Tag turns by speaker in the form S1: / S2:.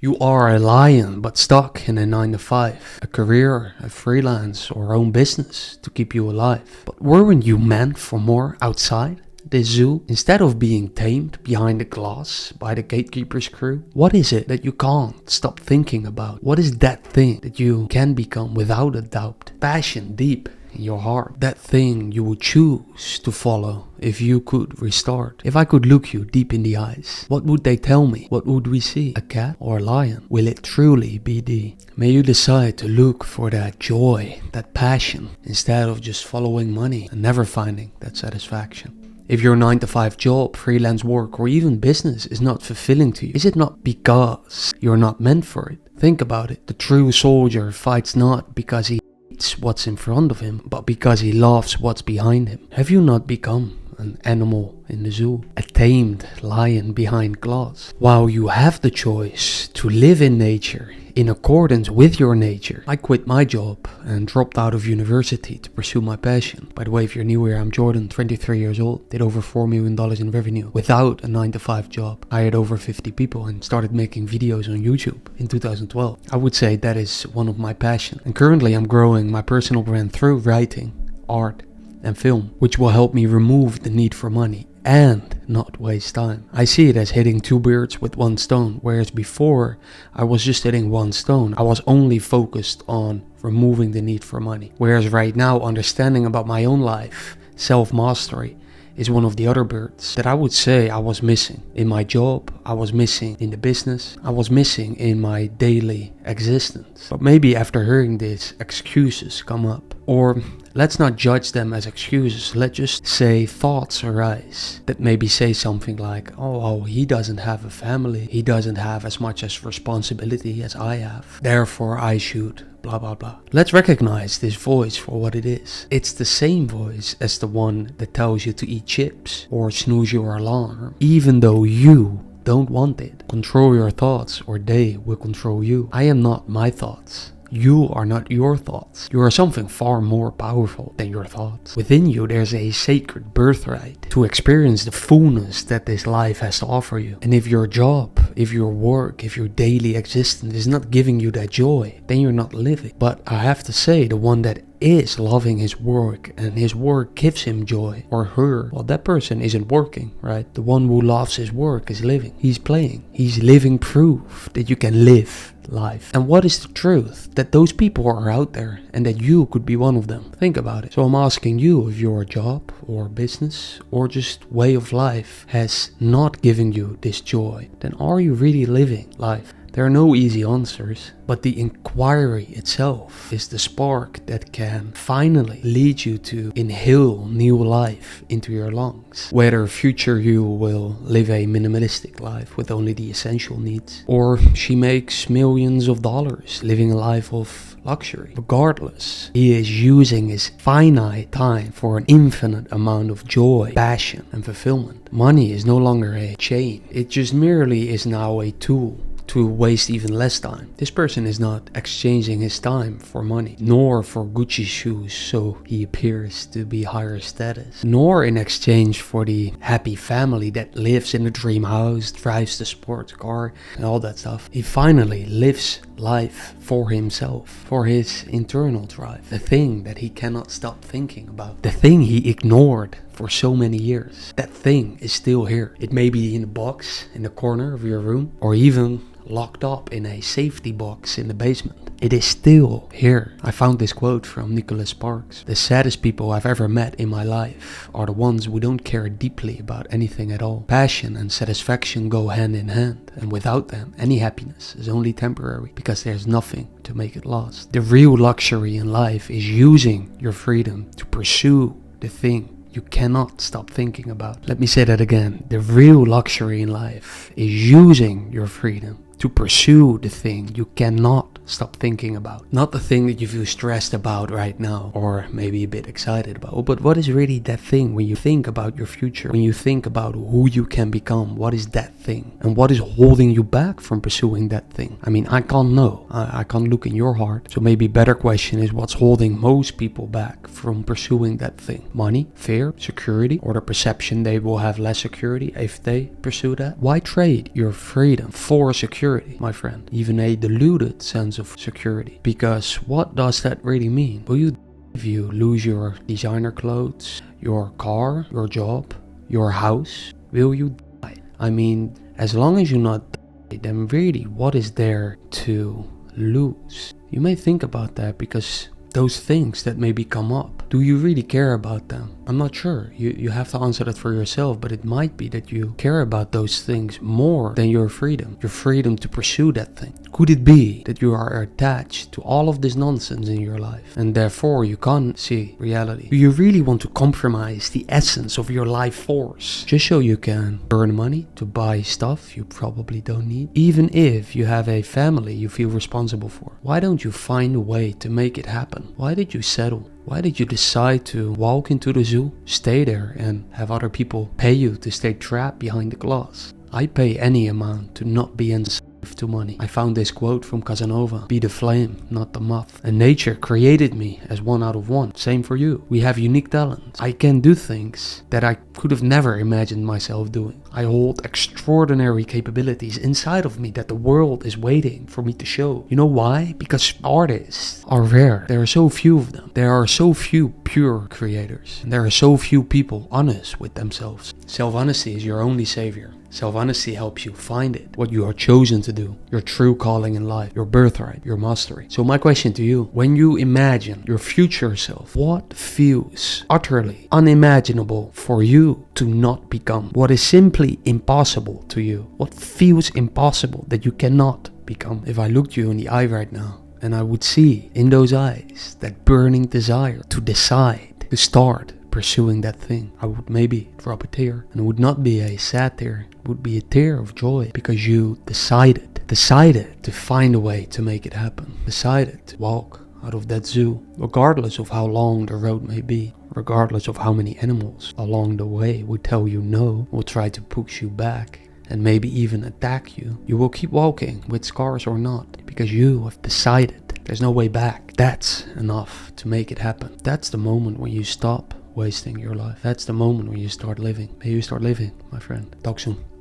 S1: You are a lion, but stuck in a 9 to 5, a career, a freelance, or own business to keep you alive. But weren't you meant for more outside this zoo? Instead of being tamed behind the glass by the gatekeeper's crew, what is it that you can't stop thinking about? What is that thing that you can become without a doubt? Passion deep in your heart. That thing you would choose to follow if you could restart. If I could look you deep in the eyes, what would they tell me? What would we see? A cat or a lion? Will it truly be thee? May you decide to look for that joy, that passion, instead of just following money and never finding that satisfaction. If your 9 to 5 job, freelance work, or even business is not fulfilling to you, is it not because you're not meant for it? Think about it. The true soldier fights not because he what's in front of him, but because he loves what's behind him. Have you not become an animal in the zoo, a tamed lion behind glass? While you have the choice to live in nature, in accordance with your nature. I quit my job and dropped out of university to pursue my passion. By the way, if you're new here, I'm Jordan, 23 years old, did over $4 million in revenue without a 9 to 5 job. I hired over 50 people and started making videos on YouTube in 2012. I would say that is one of my passions. And currently I'm growing my personal brand through writing, art, and film, which will help me remove the need for money and not waste time. I see it as hitting two birds with one stone, whereas before I was just hitting one stone. I was only focused on removing the need for money. Whereas right now, understanding about my own life, self-mastery, is one of the other birds that I would say I was missing in my job, I was missing in the business, I was missing in my daily existence. But maybe after hearing this, excuses come up. Or let's not judge them as excuses, let's just say thoughts arise that maybe say something like, oh, he doesn't have a family, he doesn't have as much as responsibility as I have, therefore I should blah blah blah. Let's recognize this voice for what it is. It's the same voice as the one that tells you to eat chips or snooze your alarm, even though you don't want it. Control your thoughts or they will control you. I am not my thoughts. You are not your thoughts. You are something far more powerful than your thoughts. Within you there's a sacred birthright to experience the fullness that this life has to offer you. And if your job, if your work, if your daily existence is not giving you that joy, then you're not living. But I have to say, the one that is loving his work and his work gives him joy, or her, well, that person isn't working, right? The one who loves his work is living. He's playing. He's living proof that you can live life. And what is the truth? That those people are out there and that you could be one of them. Think about it. So I'm asking you, if your job or business or just way of life has not given you this joy, then are you really living life? There are no easy answers, but the inquiry itself is the spark that can finally lead you to inhale new life into your lungs. Whether future you will live a minimalistic life with only the essential needs, or she makes millions of dollars living a life of luxury. Regardless, he is using his finite time for an infinite amount of joy, passion, and fulfillment. Money is no longer a chain. It just merely is now a tool to waste even less time. This person is not exchanging his time for money, nor for Gucci shoes so he appears to be higher status, nor in exchange for the happy family that lives in the dream house, drives the sports car, and all that stuff. He finally lives life for himself, for his internal drive, the thing that he cannot stop thinking about, the thing he ignored for so many years. That thing is still here. It may be in a box in the corner of your room, or even locked up in a safety box in the basement. It is still here. I found this quote from Nicholas Sparks. The saddest people I've ever met in my life are the ones who don't care deeply about anything at all. Passion and satisfaction go hand in hand, and without them, any happiness is only temporary because there's nothing to make it last. The real luxury in life is using your freedom to pursue the thing you cannot stop thinking about. Let me say that again. The real luxury in life is using your freedom to pursue the thing you cannot stop thinking about. Not the thing that you feel stressed about right now, or maybe a bit excited about, but what is really that thing when you think about your future, when you think about who you can become? What is that thing? And what is holding you back from pursuing that thing? I mean, I can't know. I can't look in your heart. So maybe a better question is, what's holding most people back from pursuing that thing? Money, fear, security, or the perception they will have less security if they pursue that? Why trade your freedom for security security, my friend. Even a deluded sense of security. Because what does that really mean? Will you if you lose your designer clothes, your car, your job, your house? Will you die? I mean, as long as you not die, then really what is there to lose? You may think about that because those things that maybe come up, do you really care about them? I'm not sure. You have to answer that for yourself, but it might be that you care about those things more than your freedom to pursue that thing. Could it be that you are attached to all of this nonsense in your life and therefore you can't see reality? Do you really want to compromise the essence of your life force just so you can earn money to buy stuff you probably don't need? Even if you have a family you feel responsible for, why don't you find a way to make it happen? Why did you settle? Why did you decide to walk into the zoo, stay there and have other people pay you to stay trapped behind the glass? I'd pay any amount to not be enslaved to money. I found this quote from Casanova: be the flame, not the moth. And nature created me as one out of one. Same for you. We have unique talents. I can do things that I could have never imagined myself doing. I hold extraordinary capabilities inside of me that the world is waiting for me to show. You know why? Because artists are rare. There are so few of them. There are so few pure creators. And there are so few people honest with themselves. Self-honesty is your only savior. Self-honesty helps you find it, what you are chosen to do, your true calling in life, your birthright, your mastery. So my question to you, when you imagine your future self, what feels utterly unimaginable for you to not become? What is simply impossible to you? What feels impossible that you cannot become? If I looked you in the eye right now, and I would see in those eyes that burning desire to decide, to start pursuing that thing, I would maybe drop a tear. And it would not be a sad tear, it would be a tear of joy because you decided to find a way to make it happen, decided to walk out of that zoo, regardless of how long the road may be, regardless of how many animals along the way would tell you no, will try to push you back and maybe even attack you. You will keep walking with scars or not because you have decided there's no way back. That's enough to make it happen. That's the moment when you stop wasting your life. That's the moment when you start living. May you start living, my friend. Talk soon.